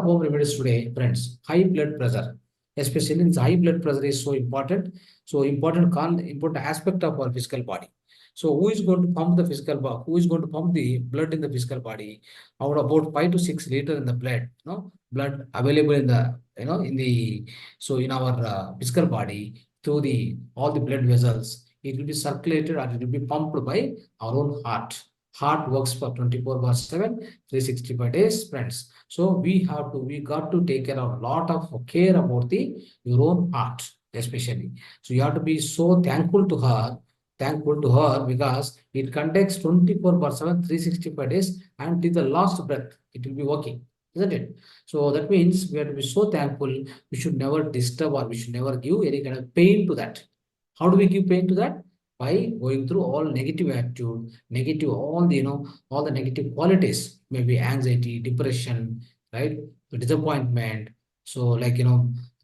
home remedies today, friends. High blood pressure, especially in high blood pressure is so important. So important aspect of our physical body. So who is going to pump the physical body? Who is going to pump the blood in the physical body? Out about 5 to 6 liters in the blood, blood available in the in our physical body through the all the blood vessels. It will be circulated or it will be pumped by our own heart. Heart works for 24/7, 365 days, friends. So we got to take care of a lot of care about your own heart, especially. So you have to be so thankful to her because it conducts 24/7, 365 days, and till the last breath, it will be working, isn't it? So that means we have to be so thankful. We should never disturb or we should never give any kind of pain to that. How do we give pain to that? By going through all negative attitude, negative, all the negative qualities, maybe anxiety, depression, right? Disappointment. So like,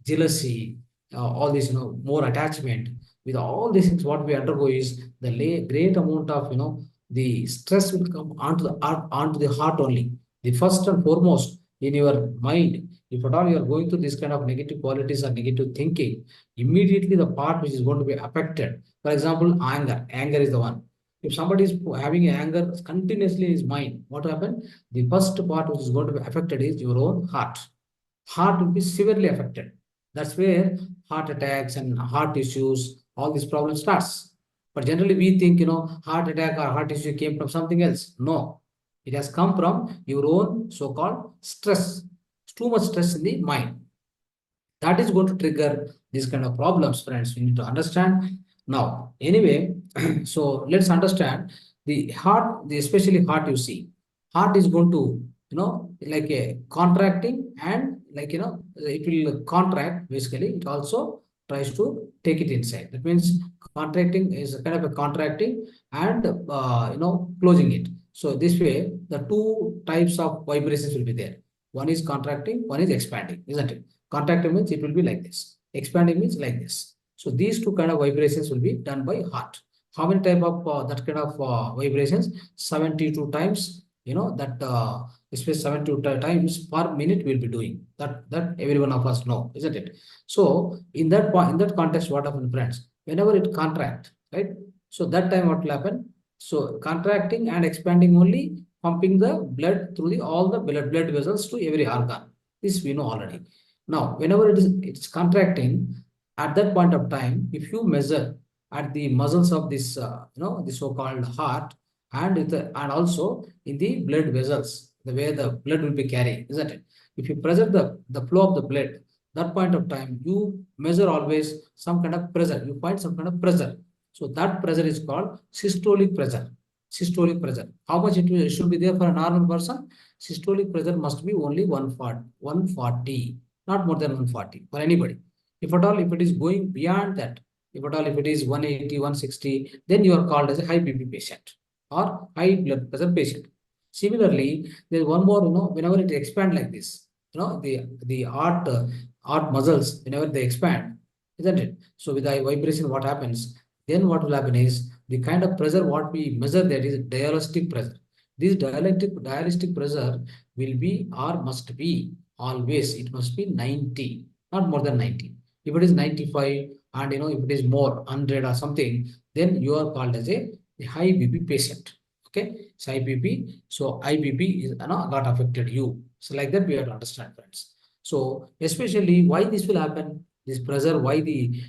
jealousy, all this, more attachment. With all these things, what we undergo is the great amount of, the stress will come onto the heart only. The first and foremost in your mind, if at all you are going through this kind of negative qualities or negative thinking, immediately the part which is going to be affected. For example, anger. Anger is the one. If somebody is having anger continuously in his mind, what will happen? The first part which is going to be affected is your own heart. Heart will be severely affected. That's where heart attacks and heart issues, all these problems starts. But generally we think, heart attack or heart issue came from something else. No, it has come from your own so-called stress. Too much stress in the mind. That is going to trigger these kind of problems, friends. We need to understand. Now, anyway, so let's understand the heart, especially heart you see. Heart is going to, like a contracting and like, it will contract, basically. It also tries to take it inside. That means contracting is a kind of a contracting and, closing it. So this way, the two types of vibrations will be there. One is contracting, one is expanding, isn't it? Contracting means it will be like this. Expanding means like this. So these two kind of vibrations will be done by heart. How many type of that kind of vibrations? 72 times, space 72 times per minute we'll be doing. That every one of us know, isn't it? So in that point, in that context, what happens, friends? Whenever it contract, right? So that time what will happen? So contracting and expanding only, pumping the blood through all the blood vessels to every organ. This we know already. Now, whenever it's contracting, at that point of time, if you measure at the muscles of this, the so-called heart, and also in the blood vessels, the way the blood will be carried, isn't it? If you pressure the flow of the blood, that point of time, you measure always some kind of pressure. You find some kind of pressure. So that pressure is called systolic pressure. Systolic pressure. How much it should be there for a normal person? Systolic pressure must be only 140, not more than 140 for anybody. If at all, if it is going beyond that, if at all, if it is 180, 160, then you are called as a high BP patient or high blood pressure patient. Similarly, there's one more, whenever it expands like this, the heart muscles, whenever they expand, isn't it? So with the vibration, what happens? Then what will happen is the kind of pressure what we measure, that is dialectic pressure. This dialectic pressure will be or must be always, it must be 90, not more than 90. If it is 95 and if it is more 100 or something, then you are called as a high BP patient. Okay, so high BP. So high BP is got affected you. So like that we have to understand, friends. So especially why this will happen, this pressure, why the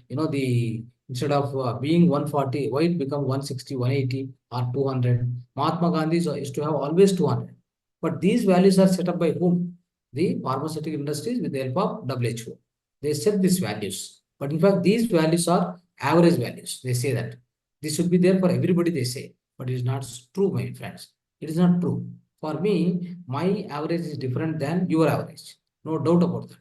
instead of being 140, why it become 160, 180 or 200. Mahatma Gandhi used to have always 200. But these values are set up by whom? The pharmaceutical industries with the help of WHO. They set these values. But in fact, these values are average values. They say that. This should be there for everybody, they say. But it is not true, my friends. It is not true. For me, my average is different than your average. No doubt about that.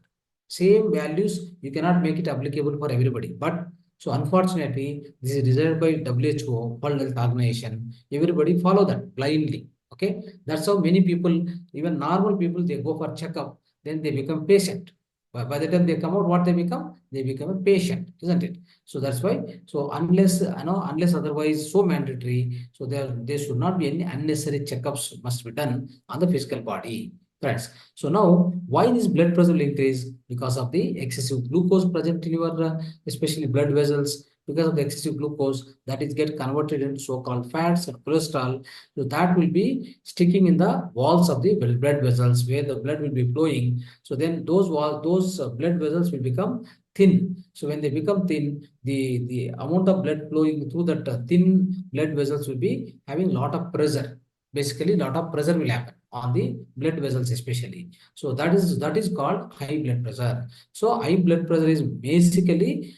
Same values, you cannot make it applicable for everybody. But so unfortunately, this is desired by WHO, World Health Organization. Everybody follow that blindly. Okay, that's how many people, even normal people, they go for checkup, then they become patient. By the time they come out, what they become? They become a patient, isn't it? So that's why. So unless unless otherwise so mandatory, so there should not be any unnecessary checkups must be done on the physical body. Friends. So now, why this blood pressure will increase? Because of the excessive glucose present in your, especially blood vessels. Because of the excessive glucose that is get converted into so-called fats and cholesterol, so that will be sticking in the walls of the blood vessels where the blood will be flowing. So then those blood vessels will become thin. So when they become thin, the amount of blood flowing through that thin blood vessels will be having a lot of pressure. Basically, lot of pressure will happen on the blood vessels especially. So that is called high blood pressure. So high blood pressure is basically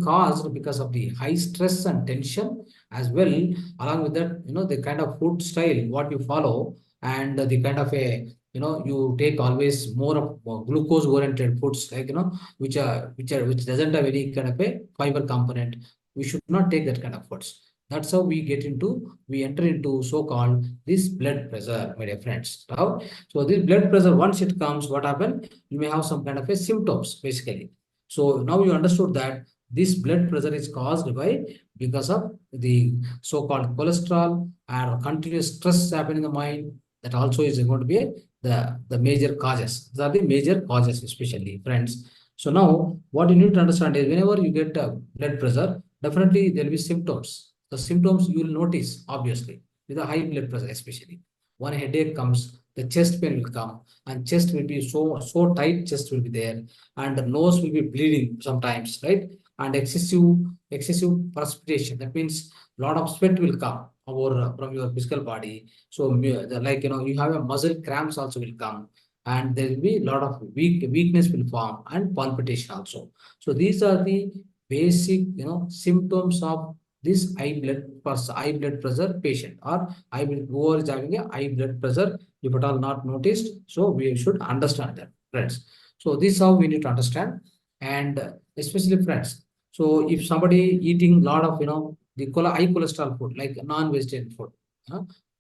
caused because of the high stress and tension as well. Along with that, the kind of food style what you follow, and the kind of a, you take always more of glucose oriented foods, like, which doesn't have any kind of a fiber component. We should not take that kind of foods. That's how we enter into so-called this blood pressure, my dear friends. Now, so this blood pressure, once it comes, what happens? You may have some kind of a symptoms, basically. So now you understood that this blood pressure is caused by because of the so-called cholesterol and continuous stress happening in the mind. That also is going to be the major causes. These are the major causes, especially, friends. So now, what you need to understand is whenever you get blood pressure, definitely there will be symptoms. The symptoms you will notice, obviously, with a high blood pressure, especially. One headache comes, the chest pain will come, and chest will be so tight, chest will be there, and the nose will be bleeding sometimes, right? And excessive perspiration. That means a lot of sweat will come over from your physical body. So like, you have a muscle cramps also will come, and there will be a lot of weakness will form, and palpitation also. So these are the basic, symptoms of this high blood pressure patient, or whoever is having a high blood pressure, if at all not noticed. So we should understand that, friends. So this is how we need to understand, and especially, friends. So if somebody eating a lot of, the high cholesterol food like non-vegetarian food,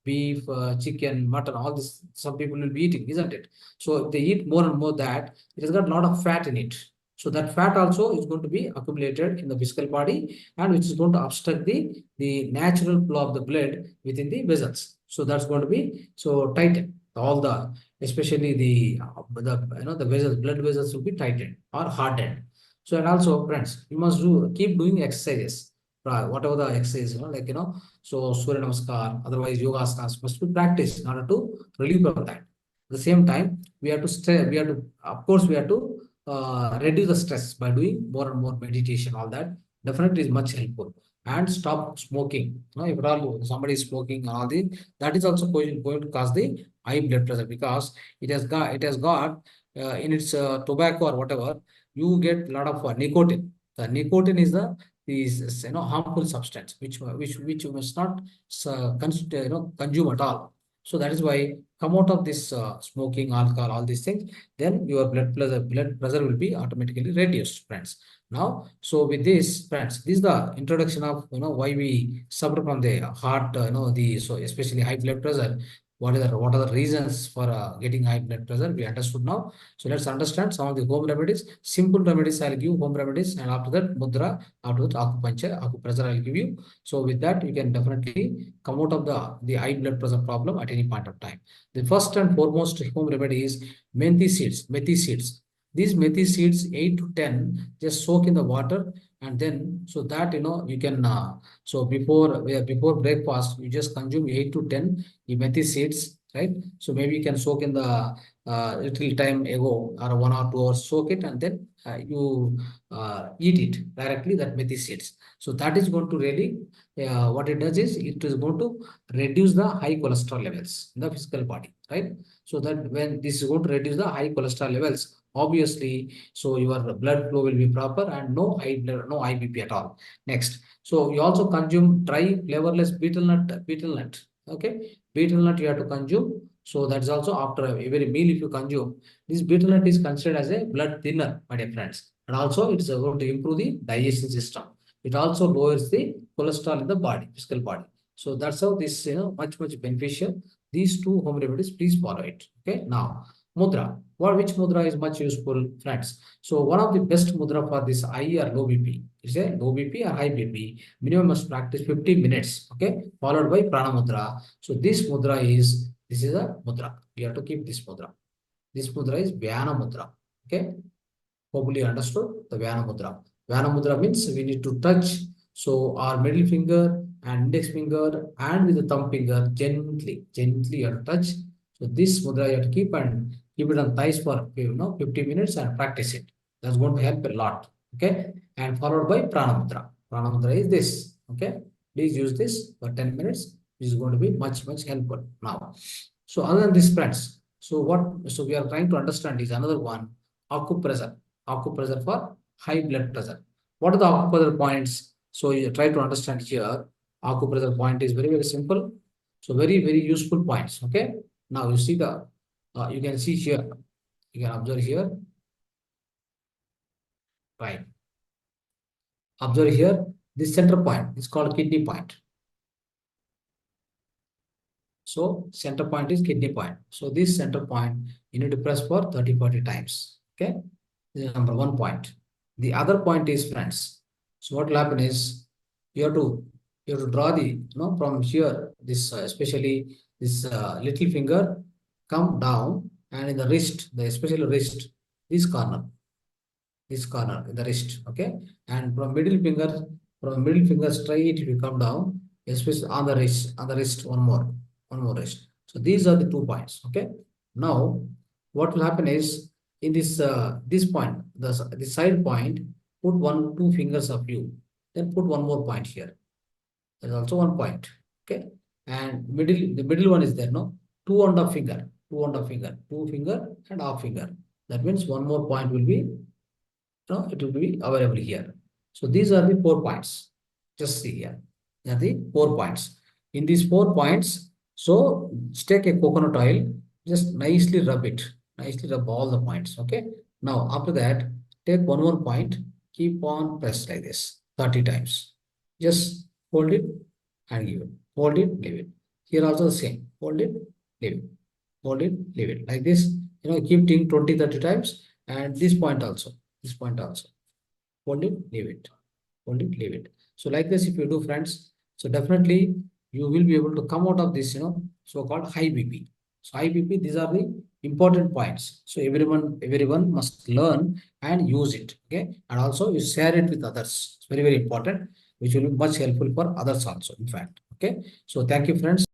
beef, chicken, mutton, all this, some people will be eating, isn't it? So if they eat more and more, that it has got a lot of fat in it. So that fat also is going to be accumulated in the physical body, and which is going to obstruct the natural flow of the blood within the vessels. So that's going to be so tightened. All the, especially the vessels, blood vessels will be tightened or hardened. So, and also, friends, you must keep doing exercises. Whatever the exercise, like, so Surya Namaskar, otherwise yoga asanas must be practiced in order to relieve of that. At the same time, of course, we have to reduce the stress by doing more and more meditation, all that definitely is much helpful. And stop smoking. If at all somebody is smoking, all the, that is also going to cause the high blood pressure, because it has got in its tobacco or whatever, you get a lot of nicotine. The nicotine is harmful substance which you must not consume at all. So that is why come out of this smoking, alcohol, all these things, then your blood pressure will be automatically reduced, friends. Now, so with this, friends, this is the introduction of why we suffer from the heart, the so especially high blood pressure. What are the reasons for getting high blood pressure? We understood now. So let's understand some of the home remedies. Simple remedies I'll give, home remedies, and after that mudra, after that acupuncture, acupressure I'll give you. So with that, you can definitely come out of the high blood pressure problem at any point of time. The first and foremost home remedy is methi seeds. Methi seeds. These methi seeds, 8 to 10, just soak in the water, and then so that you can so before breakfast you just consume 8 to 10 methi seeds, right? So maybe you can soak in the little time ago, or 1 or 2 hours, soak it, and then you eat it directly, that methi seeds. So that is going to really what it does is it is going to reduce the high cholesterol levels in the physical body, right? So that when this is going to reduce the high cholesterol levels, obviously, so your blood flow will be proper, and no high BP at all. Next, so you also consume dry flavorless betel nut. Okay, betel nut you have to consume. So that's also after every meal if you consume. This betel nut is considered as a blood thinner, my dear friends, and also it's going to improve the digestion system. It also lowers the cholesterol in the body, physical body. So that's how this much beneficial. These two home remedies, please follow it. Okay, now mudra. Which mudra is much useful, friends? So one of the best mudra for this high or low BP is a low BP or high BP. Minimum must practice 50 minutes. Okay, followed by prana mudra. So this mudra is This is a mudra. You have to keep this mudra. This mudra is Vyana mudra. Okay. Hopefully you understood the Vyana mudra. Vyana mudra means we need to touch. So our middle finger and index finger and with the thumb finger gently, gently you have to touch. So this mudra you have to keep and keep it on thighs for 50 minutes and practice it. That's going to help a lot. Okay. And followed by Prana mudra. Prana mudra is this. Okay. Please use this for 10 minutes. This is going to be much, much helpful now. So other than this, friends, so we are trying to understand is another one, acupressure. Acupressure for high blood pressure. What are the acupressure points? So you try to understand here. Acupressure point is very, very simple. So very, very useful points. Okay. Now you see you can see here. You can observe here. Right. Observe here. This center point is called kidney point. So center point is kidney point. So this center point, you need to press for 30-40 times. Okay. This is number one point. The other point is, friends. So what will happen is you have to draw from here, this especially this little finger come down, and in the wrist, the especially wrist, this corner in the wrist. Okay. And from middle finger straight, it will come down, especially on the wrist, one more wrist. So these are the 2 points. Okay. Now what will happen is in this point, the side point, put 2 fingers of you, then put one more point here. There's also 1 point. Okay. And the middle one is there, no? 2 and a finger, 2 finger and half finger. That means one more point will be, it will be available here. So these are the 4 points. Just see here. They are the 4 points. In these 4 points, so take a coconut oil, just nicely rub it. Nicely rub all the points. Okay. Now after that, take one more point, keep on press like this 30 times. Just hold it and give it. Hold it, leave it. Here also the same. Hold it, leave it. Hold it, leave it. Like this, keep doing 20-30 times. And this point also. Hold it, leave it. Hold it, leave it. So like this, if you do, friends, so definitely you will be able to come out of this, so-called high BP. So high BP, these are the important points. So everyone must learn and use it. Okay. And also you share it with others. It's very, very important, which will be much helpful for others also, in fact. Okay. So thank you, friends.